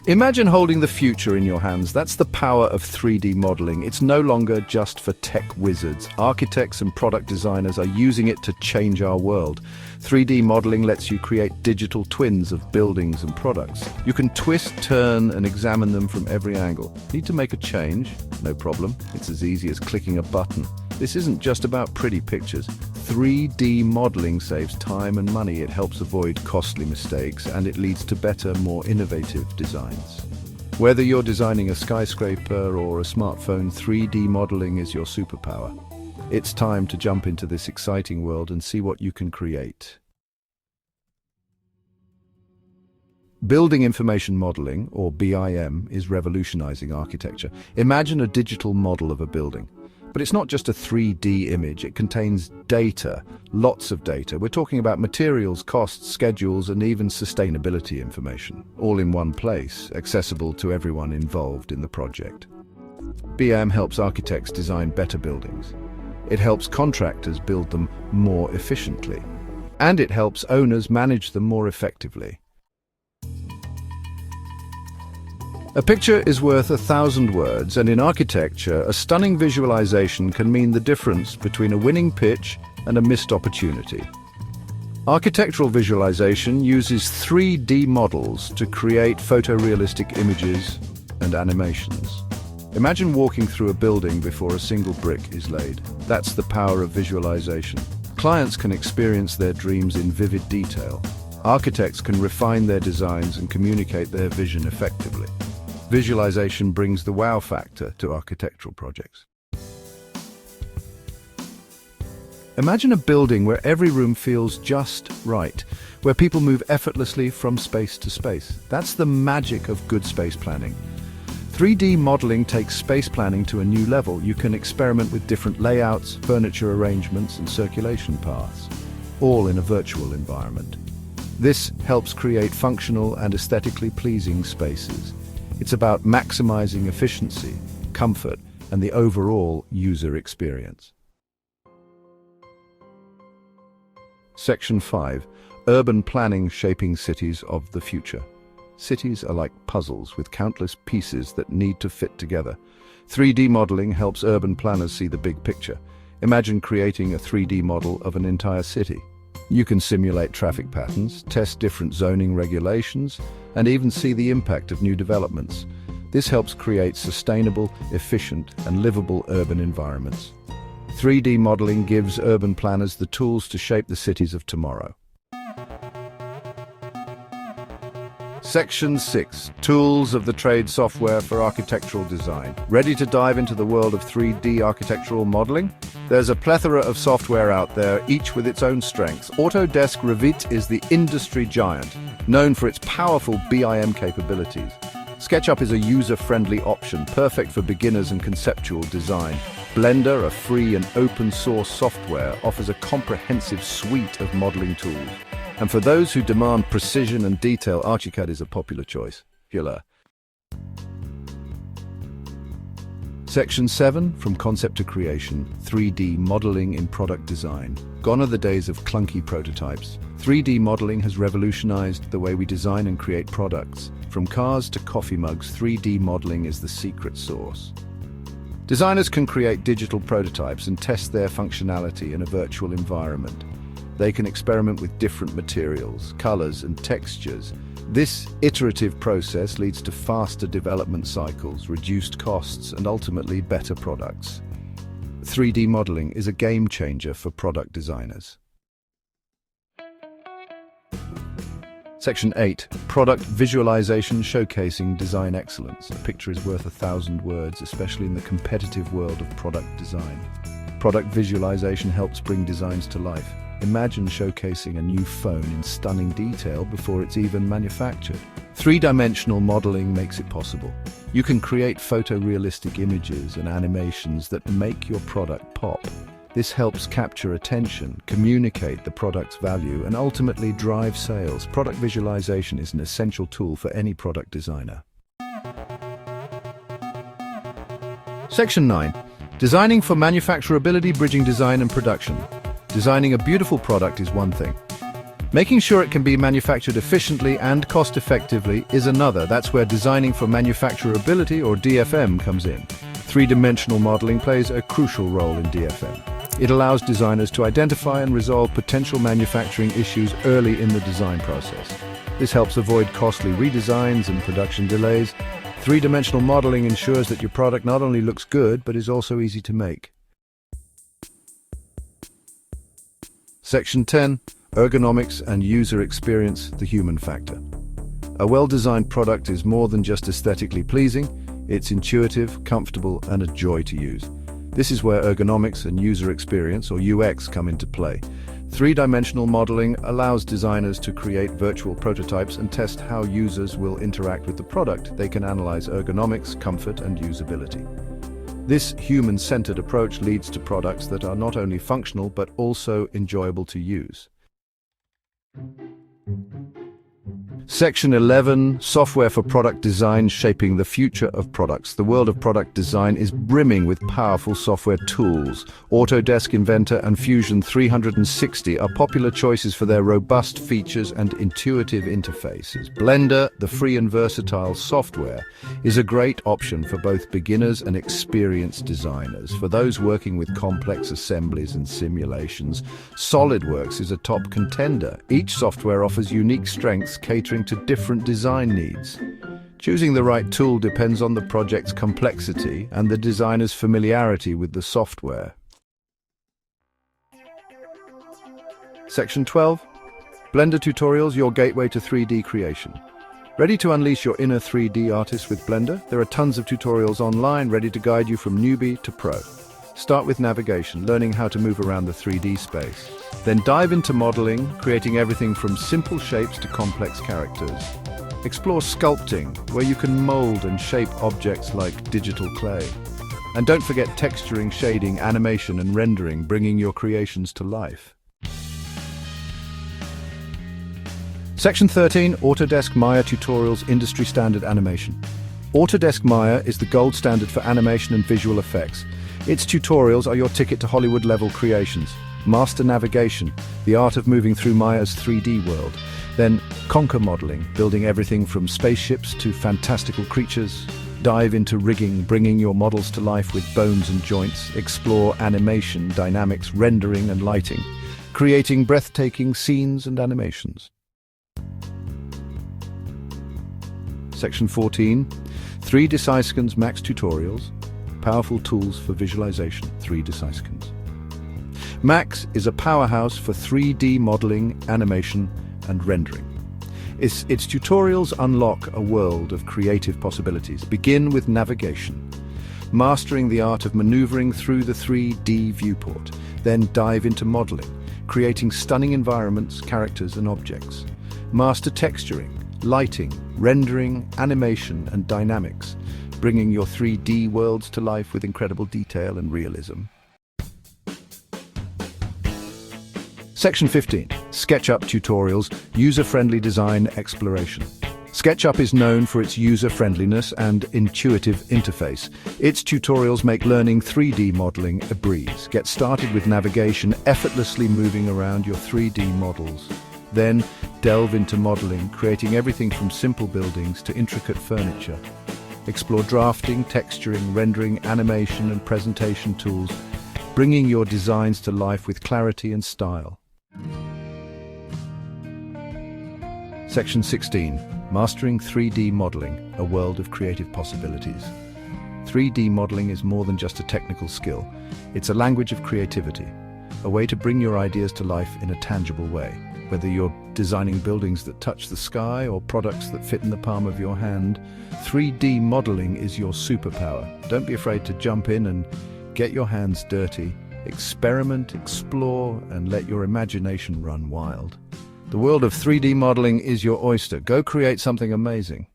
Imagine holding the future in your hands. That's the power of 3D modeling. It's no longer just for tech wizards. Architects and product designers are using it to change our world. 3D modeling lets you create digital twins of buildings and products. You can twist, turn, and examine them from every angle. Need to make a change? No problem. It's as easy as clicking a button. This isn't just about pretty pictures. 3D modeling saves time and money. It helps avoid costly mistakes, and it leads to better, more innovative designs. Whether you're designing a skyscraper or a smartphone, 3D modeling is your superpower. It's time to jump into this exciting world and see what you can create. Building information modeling, or BIM, is revolutionizing architecture. Imagine a digital model of a building. But it's not just a 3D image, it contains data, lots of data. We're talking about materials, costs, schedules, and even sustainability information, all in one place, accessible to everyone involved in the project. BIM helps architects design better buildings. It helps contractors build them more efficiently. And it helps owners manage them more effectively. A picture is worth 1,000 words, and in architecture, a stunning visualization can mean the difference between a winning pitch and a missed opportunity. Architectural visualization uses 3D models to create photorealistic images and animations. Imagine walking through a building before a single brick is laid. That's the power of visualization. Clients can experience their dreams in vivid detail. Architects can refine their designs and communicate their vision effectively. Visualization brings the wow factor to architectural projects. Imagine a building where every room feels just right, where people move effortlessly from space to space. That's the magic of good space planning. 3D modeling takes space planning to a new level. You can experiment with different layouts, furniture arrangements, and circulation paths, all in a virtual environment. This helps create functional and aesthetically pleasing spaces. It's about maximizing efficiency, comfort, and the overall user experience. Section 5. Urban planning shaping cities of the future. Cities are like puzzles with countless pieces that need to fit together. 3D modeling helps urban planners see the big picture. Imagine creating a 3D model of an entire city. You can simulate traffic patterns, test different zoning regulations, and even see the impact of new developments. This helps create sustainable, efficient, and livable urban environments. 3D modeling gives urban planners the tools to shape the cities of tomorrow. Section 6. Tools of the trade software for architectural design. Ready to dive into the world of 3D architectural modeling? There's a plethora of software out there, each with its own strengths. Autodesk Revit is the industry giant, known for its powerful BIM capabilities. SketchUp is a user-friendly option, perfect for beginners and conceptual design. Blender, a free and open-source software, offers a comprehensive suite of modeling tools. And for those who demand precision and detail, Archicad is a popular choice. Section 7, from concept to creation, 3D modeling in product design. Gone are the days of clunky prototypes. 3D modeling has revolutionized the way we design and create products. From cars to coffee mugs, 3D modeling is the secret sauce. Designers can create digital prototypes and test their functionality in a virtual environment. They can experiment with different materials, colors, and textures. This iterative process leads to faster development cycles, reduced costs, and ultimately better products. 3D modeling is a game changer for product designers. Section 8. Product visualization showcasing design excellence. A picture is worth 1,000 words, especially in the competitive world of product design. Product visualization helps bring designs to life. Imagine showcasing a new phone in stunning detail before it's even manufactured. Three-dimensional modeling makes it possible. You can create photorealistic images and animations that make your product pop. This helps capture attention, communicate the product's value, and ultimately drive sales. Product visualization is an essential tool for any product designer. Section 9. Designing for manufacturability, bridging design and production. Designing a beautiful product is one thing, Making sure it can be manufactured efficiently and cost-effectively is another. That's where designing for manufacturability, or DFM, comes in. Three-dimensional modeling plays a crucial role in DFM. It allows designers to identify and resolve potential manufacturing issues early in the design process. This helps avoid costly redesigns and production delays. Three-dimensional modeling ensures that your product not only looks good, but is also easy to make. Section 10. Ergonomics and user experience, the human factor. A well-designed product is more than just aesthetically pleasing. It's intuitive, comfortable, and a joy to use. This is where ergonomics and user experience, or UX, come into play. Three-dimensional modeling allows designers to create virtual prototypes and test how users will interact with the product. They can analyze ergonomics, comfort, and usability. This human-centered approach leads to products that are not only functional but also enjoyable to use. Section 11. Software for product design, shaping the future of products. The world of product design is brimming with powerful software tools. Autodesk Inventor and Fusion 360 are popular choices for their robust features and intuitive interfaces. Blender, the free and versatile software, is a great option for both beginners and experienced designers. For those working with complex assemblies and simulations, SolidWorks is a top contender. Each software offers unique strengths catering to different design needs. Choosing the right tool depends on the project's complexity and the designer's familiarity with the software. Section 12. Blender Tutorials, your gateway to 3D creation. Ready to unleash your inner 3D artist with Blender? There are tons of tutorials online ready to guide you from newbie to pro. Start with navigation, learning how to move around the 3D space. Then dive into modeling, creating everything from simple shapes to complex characters. Explore sculpting, where you can mold and shape objects like digital clay. And don't forget texturing, shading, animation, and rendering, bringing your creations to life. Section 13. Autodesk Maya Tutorials, industry standard animation. Autodesk Maya is the gold standard for animation and visual effects. Its tutorials are your ticket to Hollywood-level creations. Master navigation, the art of moving through Maya's 3D world. Then conquer modeling, building everything from spaceships to fantastical creatures. Dive into rigging, bringing your models to life with bones and joints. Explore animation, dynamics, rendering, and lighting, creating breathtaking scenes and animations. Section 14. 3D Syskens Max Tutorials. Powerful tools for visualization. 3D Syskens. Max is a powerhouse for 3D modeling, animation, and rendering. Its tutorials unlock a world of creative possibilities. Begin with navigation, mastering the art of maneuvering through the 3D viewport. Then dive into modeling, creating stunning environments, characters, and objects. Master texturing, lighting, rendering, animation, and dynamics, bringing your 3D worlds to life with incredible detail and realism. Section 15. SketchUp Tutorials, user-friendly design exploration. SketchUp is known for its user-friendliness and intuitive interface. Its tutorials make learning 3D modeling a breeze. Get started with navigation, effortlessly moving around your 3D models. Then delve into modeling, creating everything from simple buildings to intricate furniture. Explore drafting, texturing, rendering, animation, and presentation tools, bringing your designs to life with clarity and style. Section 16. Mastering 3D modeling, a world of creative possibilities. 3D modeling is more than just a technical skill. It's a language of creativity, a way to bring your ideas to life in a tangible way. Whether you're designing buildings that touch the sky or products that fit in the palm of your hand, 3D modeling is your superpower. Don't be afraid to jump in and get your hands dirty. Experiment, explore, and let your imagination run wild. The world of 3D modeling is your oyster. Go create something amazing.